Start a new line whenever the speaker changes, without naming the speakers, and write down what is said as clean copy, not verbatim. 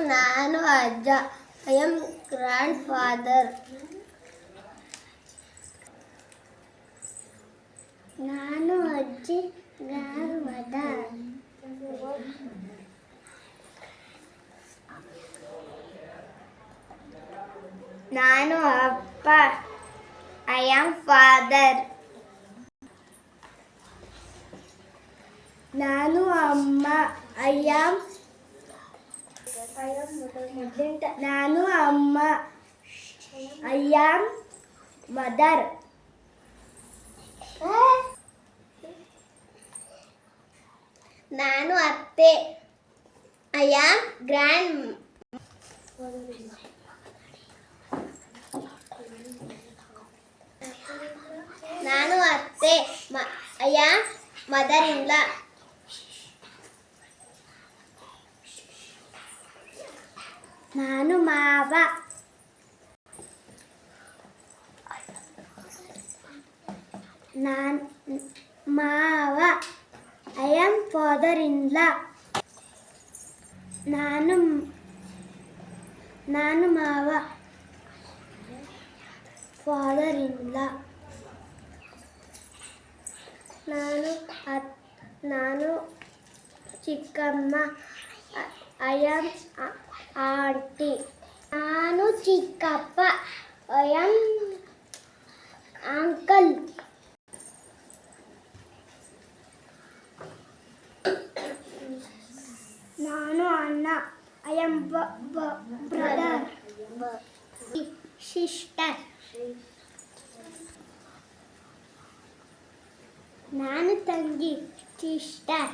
ನಾನು ಅಜ್ಜ. I am grandfather. ನಾನು ಅಜ್ಜಿ ಗ್ರ್ಯಾಂಡ್ ಮದರ್. ನಾನು ಅಪ್ಪ. I am father. ನಾನು ಅಮ್ಮ. ಐ ಆಮ್ ನಾನು ಅಮ್ಮ. I am mother. ನಾನು ಅತ್ತೆ. I am grand. ನಾನು ಅತ್ತೆ. I am mother in law. ನಾನು ಮಾವ. ಮಾವ. I am father in law. ನಾನು ಮಾವ. Father in law. ನಾನು ಚಿಕ್ಕಮ್ಮ. I am aunty. ನಾನು ಚಿಕ್ಕಪ್ಪ. I am uncle. ನಾನು ಅಣ್ಣ. I am brother. ಸಿಸ್ಟರ್. ನಾನು ತಂಗಿ. ಸಿಸ್ಟರ್.